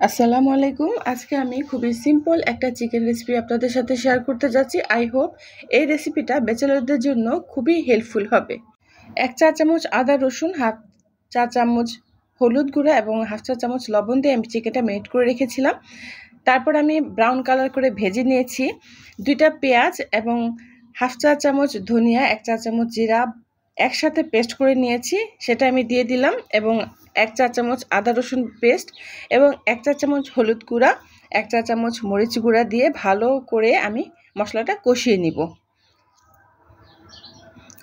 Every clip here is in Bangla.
আসসালামু আলাইকুম। আজকে আমি খুবই সিম্পল একটা চিকেন রেসিপি আপনাদের সাথে শেয়ার করতে যাচ্ছি। আই হোপ এই রেসিপিটা ব্যাচেলরদের জন্য খুবই হেল্পফুল হবে। ১ চা চামচ আদা রসুন, হাফ চা চামচ হলুদ গুঁড়া এবং হাফ চা চামচ লবণ দিয়ে আমি চিকেনটা মেরিনেট করে রেখেছিলাম। তারপর আমি ব্রাউন কালার করে ভেজে নিয়েছি। ২টা পেঁয়াজ এবং হাফ চা চামচ ধনিয়া, ১ চা চামচ জিরা একসাথে পেস্ট করে নিয়েছি, সেটা আমি দিয়ে দিলাম এবং ১ চা চামচ আদা রসুন পেস্ট এবং ১ চা চামচ হলুদ গুঁড়া, ১ চা চামচ মরিচ গুঁড়া দিয়ে ভালো করে আমি মশলাটা কষিয়ে নিব।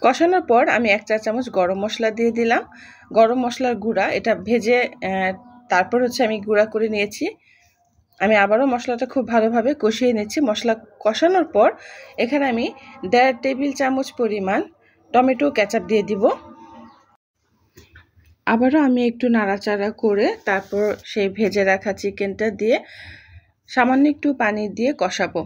কষানোর পর আমি ১ চা চামচ গরম মশলা দিয়ে দিলাম। গরম মশলার গুঁড়া এটা ভেজে তারপর আমি গুঁড়া করে নিয়েছি। আমি আবারও মশলাটা খুব ভালোভাবে কষিয়ে নিচ্ছি। মশলা কষানোর পর এখানে আমি ১.৫ টেবিল চামচ পরিমাণ টমেটো কেচাপ দিয়ে দিব। আবারও আমি একটু নাড়াচাড়া করে তারপর সেই ভেজে রাখা চিকেনটা দিয়ে সামান্য একটু পানি দিয়ে কষাবো।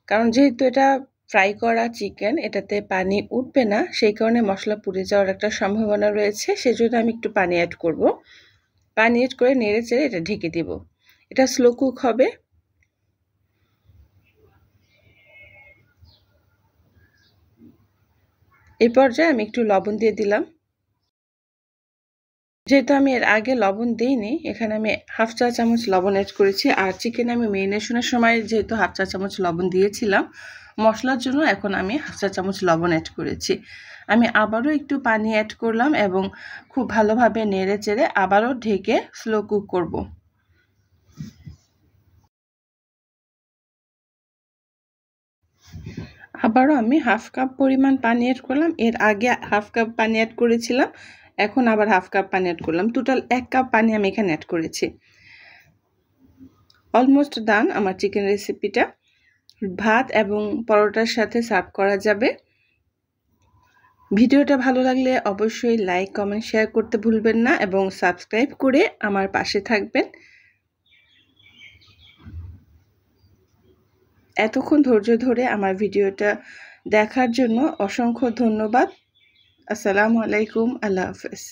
কারণ যেহেতু এটা ফ্রাই করা চিকেন, এটাতে পানি উঠবে না, সেই কারণে মশলা পুড়ে যাওয়ার একটা সম্ভাবনা রয়েছে। সেজন্য আমি একটু পানি অ্যাড করব। পানি অ্যাড করে নেড়ে চেড়ে এটা ঢেকে দিব। এটা স্লো কুক হবে। এই পর্যায়ে আমি একটু লবণ দিয়ে দিলাম। যেহেতু আমি এর আগে লবণ দিইনি, এখানে আমি হাফ চা চামচ লবণ অ্যাড করেছি। আর চিকেনে আমি মেরিনেশনের সময় যেহেতু হাফ চা চামচ লবণ দিয়েছিলাম, মশলার জন্য এখন আমি হাফ চা চামচ লবণ অ্যাড করেছি। আমি আবারও একটু পানি অ্যাড করলাম এবং খুব ভালোভাবে নেড়ে চেড়ে আবারও ঢেকে স্লো কুক করব। আবারও আমি হাফ কাপ পরিমাণ পানি অ্যাড করলাম। এর আগে হাফ কাপ পানি অ্যাড করেছিলাম, এখন আবার হাফ কাপ পানি অ্যাড করলাম। টোটাল ১ কাপ পানি আমি এখানে অ্যাড করেছি। অলমোস্ট ডান আমার চিকেন রেসিপিটা। ভাত এবং পরোটার সাথে সার্ভ করা যাবে। ভিডিওটা ভালো লাগলে অবশ্যই লাইক, কমেন্ট, শেয়ার করতে ভুলবেন না এবং সাবস্ক্রাইব করে আমার পাশে থাকবেন। এতক্ষণ ধৈর্য ধরে আমার ভিডিওটা দেখার জন্য অসংখ্য ধন্যবাদ। আসসালামু আলাইকুম। আল্লাহ হাফেজ।